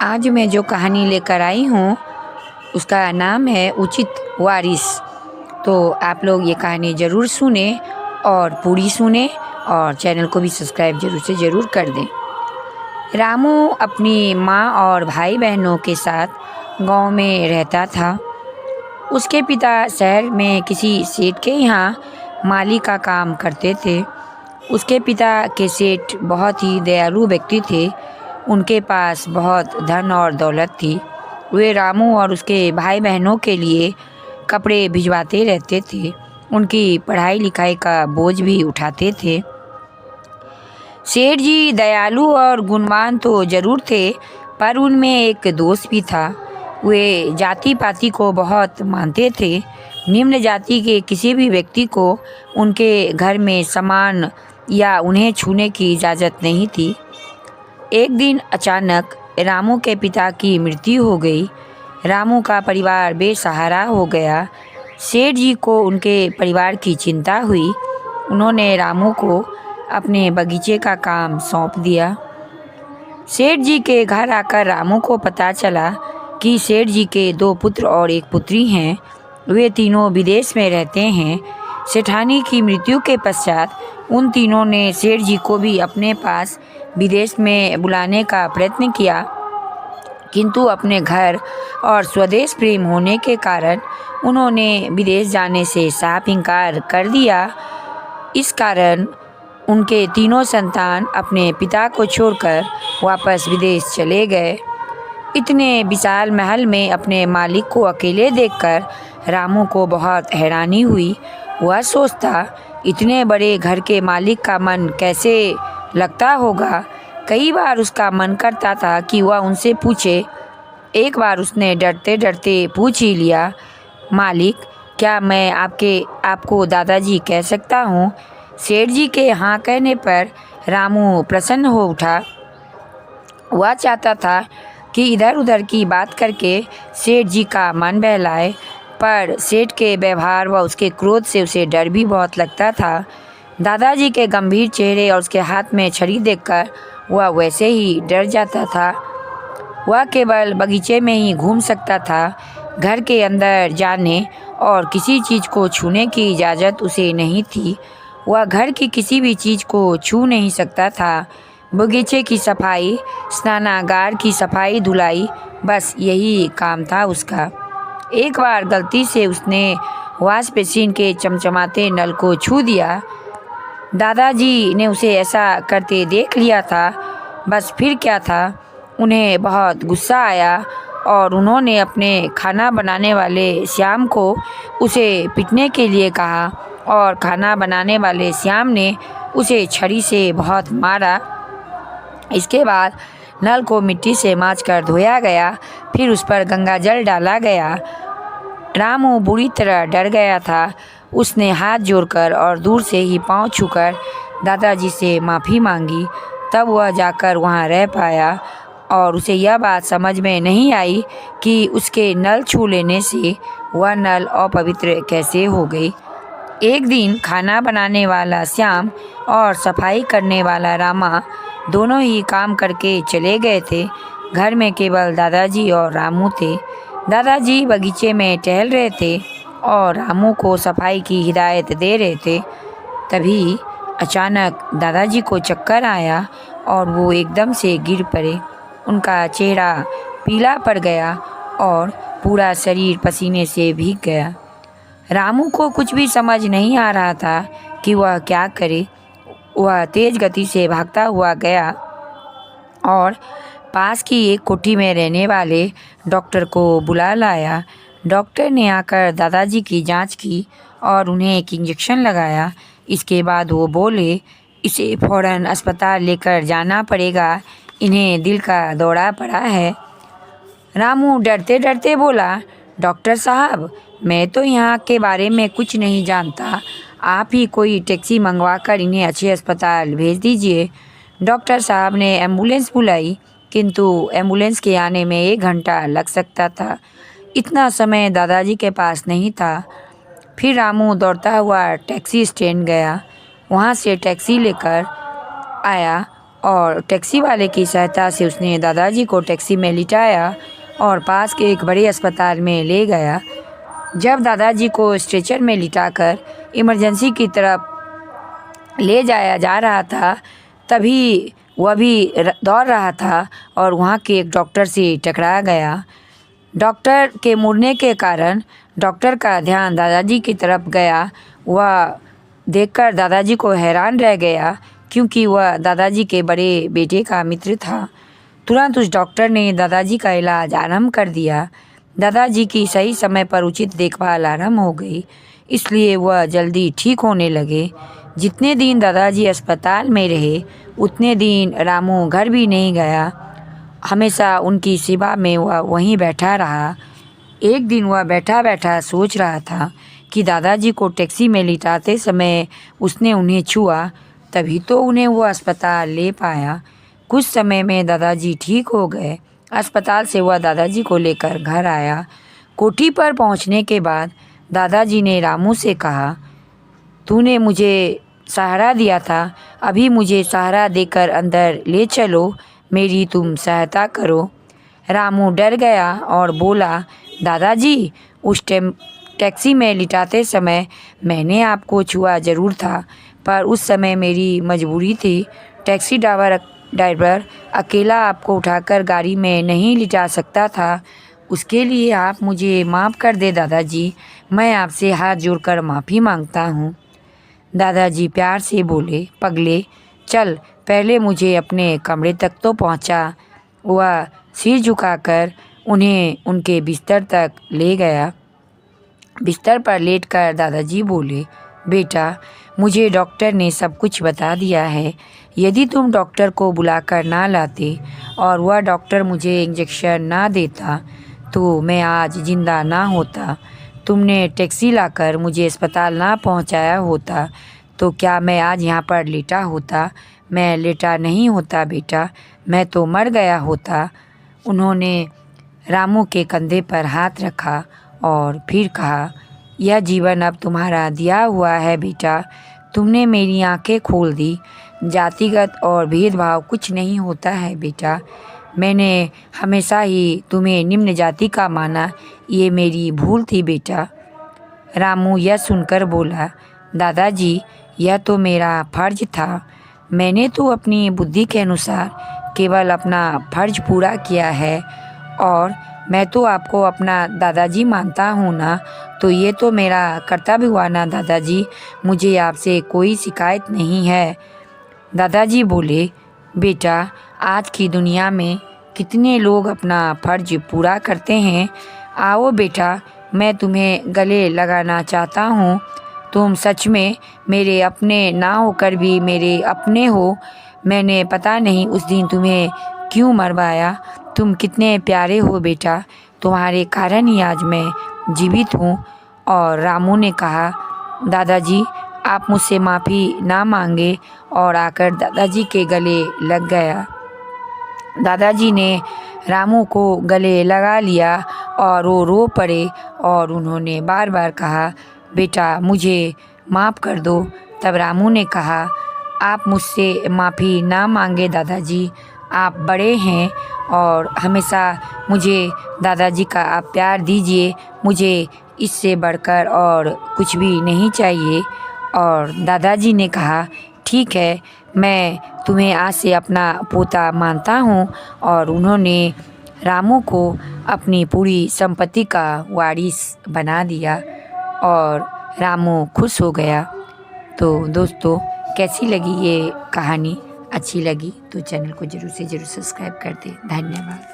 आज मैं जो कहानी लेकर आई हूँ उसका नाम है उचित वारिस। तो आप लोग ये कहानी ज़रूर सुने और पूरी सुने और चैनल को भी सब्सक्राइब ज़रूर कर दें। रामू अपनी माँ और भाई बहनों के साथ गांव में रहता था। उसके पिता शहर में किसी सेठ के यहाँ माली का काम करते थे। उसके पिता के सेठ बहुत ही दयालु व्यक्ति थे। उनके पास बहुत धन और दौलत थी। वे रामू और उसके भाई बहनों के लिए कपड़े भिजवाते रहते थे। उनकी पढ़ाई लिखाई का बोझ भी उठाते थे। सेठ जी दयालु और गुणवान तो ज़रूर थे, पर उनमें एक दोष भी था। वे जाति पाति को बहुत मानते थे। निम्न जाति के किसी भी व्यक्ति को उनके घर में सामान या उन्हें छूने की इजाज़त नहीं थी। एक दिन अचानक रामू के पिता की मृत्यु हो गई। रामू का परिवार बेसहारा हो गया। सेठ जी को उनके परिवार की चिंता हुई। उन्होंने रामू को अपने बगीचे का काम सौंप दिया। सेठ जी के घर आकर रामू को पता चला कि सेठ जी के 2 पुत्र और 1 पुत्री हैं। वे तीनों विदेश में रहते हैं। सेठानी की मृत्यु के पश्चात उन तीनों ने सेठ जी को भी अपने पास विदेश में बुलाने का प्रयत्न किया, किंतु अपने घर और स्वदेश प्रेम होने के कारण उन्होंने विदेश जाने से साफ इनकार कर दिया। इस कारण उनके तीनों संतान अपने पिता को छोड़कर वापस विदेश चले गए। इतने विशाल महल में अपने मालिक को अकेले देखकर रामू को बहुत हैरानी हुई। वह सोचता, इतने बड़े घर के मालिक का मन कैसे लगता होगा। कई बार उसका मन करता था कि वह उनसे पूछे। एक बार उसने डरते डरते पूछ ही लिया, मालिक, क्या मैं आपको दादाजी कह सकता हूँ? सेठ जी के हाँ कहने पर रामू प्रसन्न हो उठा। वह चाहता था कि इधर उधर की बात करके सेठ जी का मन बहलाए, पर सेठ के व्यवहार व उसके क्रोध से उसे डर भी बहुत लगता था। दादाजी के गंभीर चेहरे और उसके हाथ में छड़ी देखकर वह वैसे ही डर जाता था। वह केवल बगीचे में ही घूम सकता था। घर के अंदर जाने और किसी चीज़ को छूने की इजाज़त उसे नहीं थी। वह घर की किसी भी चीज़ को छू नहीं सकता था। बगीचे की सफाई, स्नानागार की सफाई धुलाई, बस यही काम था उसका। एक बार गलती से उसने वॉश बेसिन के चमचमाते नल को छू दिया। दादाजी ने उसे ऐसा करते देख लिया था। बस फिर क्या था, उन्हें बहुत गुस्सा आया और उन्होंने अपने खाना बनाने वाले श्याम को उसे पीटने के लिए कहा और खाना बनाने वाले श्याम ने उसे छड़ी से बहुत मारा। इसके बाद नल को मिट्टी से मांजकर धोया गया, फिर उस पर गंगा जल डाला गया। रामू बुरी तरह डर गया था। उसने हाथ जोड़कर और दूर से ही पांव छूकर दादाजी से माफ़ी मांगी। तब वह जाकर वहां रह पाया और उसे यह बात समझ में नहीं आई कि उसके नल छू लेने से वह नल अपवित्र कैसे हो गई। एक दिन खाना बनाने वाला श्याम और सफाई करने वाला रामा दोनों ही काम करके चले गए थे। घर में केवल दादाजी और रामू थे। दादाजी बगीचे में टहल रहे थे और रामू को सफाई की हिदायत दे रहे थे। तभी अचानक दादाजी को चक्कर आया और वो एकदम से गिर पड़े। उनका चेहरा पीला पड़ गया और पूरा शरीर पसीने से भीग गया। रामू को कुछ भी समझ नहीं आ रहा था कि वह क्या करे। वह तेज गति से भागता हुआ गया और पास की एक कोठी में रहने वाले डॉक्टर को बुला लाया। डॉक्टर ने आकर दादाजी की जांच की और उन्हें एक इंजेक्शन लगाया। इसके बाद वो बोले, इसे फ़ौरन अस्पताल लेकर जाना पड़ेगा, इन्हें दिल का दौरा पड़ा है। रामू डरते डरते बोला, डॉक्टर साहब, मैं तो यहाँ के बारे में कुछ नहीं जानता। आप ही कोई टैक्सी मंगवा कर इन्हें अच्छे अस्पताल भेज दीजिए। डॉक्टर साहब ने एम्बुलेंस बुलाई, किंतु एम्बुलेंस के आने में 1 घंटा लग सकता था। इतना समय दादाजी के पास नहीं था। फिर रामू दौड़ता हुआ टैक्सी स्टैंड गया। वहाँ से टैक्सी लेकर आया और टैक्सी वाले की सहायता से उसने दादाजी को टैक्सी में लिटाया और पास के एक बड़े अस्पताल में ले गया। जब दादाजी को स्ट्रेचर में लिटाकर इमरजेंसी की तरफ ले जाया जा रहा था, तभी वह भी दौड़ रहा था और वहाँ के एक डॉक्टर से टकरा गया। डॉक्टर के मुड़ने के कारण डॉक्टर का ध्यान दादाजी की तरफ गया। वह देखकर दादाजी को हैरान रह गया, क्योंकि वह दादाजी के बड़े बेटे का मित्र था। तुरंत उस डॉक्टर ने दादाजी का इलाज आरंभ कर दिया। दादाजी की सही समय पर उचित देखभाल आरंभ हो गई, इसलिए वह जल्दी ठीक होने लगे। जितने दिन दादाजी अस्पताल में रहे, उतने दिन रामू घर भी नहीं गया। हमेशा उनकी सेवा में वह वहीं बैठा रहा। एक दिन वह बैठा बैठा सोच रहा था कि दादाजी को टैक्सी में लिटाते समय उसने उन्हें छुआ, तभी तो उन्हें वो अस्पताल ले पाया। कुछ समय में दादाजी ठीक हो गए। अस्पताल से वह दादाजी को लेकर घर आया। कोठी पर पहुंचने के बाद दादाजी ने रामू से कहा, तूने मुझे सहारा दिया था, अभी मुझे सहारा देकर अंदर ले चलो, मेरी तुम सहायता करो। रामू डर गया और बोला, दादाजी, उस टैक्सी में लिटाते समय मैंने आपको छुआ ज़रूर था, पर उस समय मेरी मजबूरी थी। टैक्सी ड्राइवर अकेला आपको उठाकर गाड़ी में नहीं लिटा सकता था। उसके लिए आप मुझे माफ़ कर दे दादाजी, मैं आपसे हाथ जोड़कर माफ़ी मांगता हूँ। दादाजी प्यार से बोले, पगले, चल पहले मुझे अपने कमरे तक तो पहुँचा। वह सिर झुकाकर उन्हें उनके बिस्तर तक ले गया। बिस्तर पर लेटकर दादाजी बोले, बेटा, मुझे डॉक्टर ने सब कुछ बता दिया है। यदि तुम डॉक्टर को बुलाकर ना लाते और वह डॉक्टर मुझे इंजेक्शन ना देता तो मैं आज ज़िंदा ना होता। तुमने टैक्सी लाकर मुझे अस्पताल ना पहुंचाया होता तो क्या मैं आज यहाँ पर लेटा होता? मैं लेटा नहीं होता बेटा, मैं तो मर गया होता। उन्होंने रामू के कंधे पर हाथ रखा और फिर कहा, यह जीवन अब तुम्हारा दिया हुआ है बेटा। तुमने मेरी आंखें खोल दी। जातिगत और भेदभाव कुछ नहीं होता है बेटा। मैंने हमेशा ही तुम्हें निम्न जाति का माना, ये मेरी भूल थी बेटा। रामू यह सुनकर बोला, दादाजी, यह तो मेरा फर्ज था। मैंने तो अपनी बुद्धि के अनुसार केवल अपना फर्ज पूरा किया है और मैं तो आपको अपना दादाजी मानता हूँ ना, तो ये तो मेरा कर्तव्य हुआ ना दादाजी। मुझे आपसे कोई शिकायत नहीं है। दादाजी बोले, बेटा, आज की दुनिया में कितने लोग अपना फर्ज पूरा करते हैं। आओ बेटा, मैं तुम्हें गले लगाना चाहता हूँ। तुम सच में मेरे अपने ना होकर भी मेरे अपने हो। मैंने पता नहीं उस दिन तुम्हें क्यों मरवाया। तुम कितने प्यारे हो बेटा, तुम्हारे कारण ही आज मैं जीवित हूँ। और रामू ने कहा, दादाजी, आप मुझसे माफ़ी ना मांगे, और आकर दादाजी के गले लग गया। दादाजी ने रामू को गले लगा लिया और वो रो पड़े और उन्होंने बार बार कहा, बेटा, मुझे माफ़ कर दो। तब रामू ने कहा, आप मुझसे माफ़ी ना मांगे दादाजी, आप बड़े हैं और हमेशा मुझे दादाजी का आप प्यार दीजिए। मुझे इससे बढ़कर और कुछ भी नहीं चाहिए। और दादाजी ने कहा, ठीक है, मैं तुम्हें आज से अपना पोता मानता हूँ। और उन्होंने रामू को अपनी पूरी संपत्ति का वारिस बना दिया और रामू खुश हो गया। तो दोस्तों, कैसी लगी ये कहानी? अच्छी लगी तो चैनल को ज़रूर से ज़रूर सब्सक्राइब कर दें। धन्यवाद।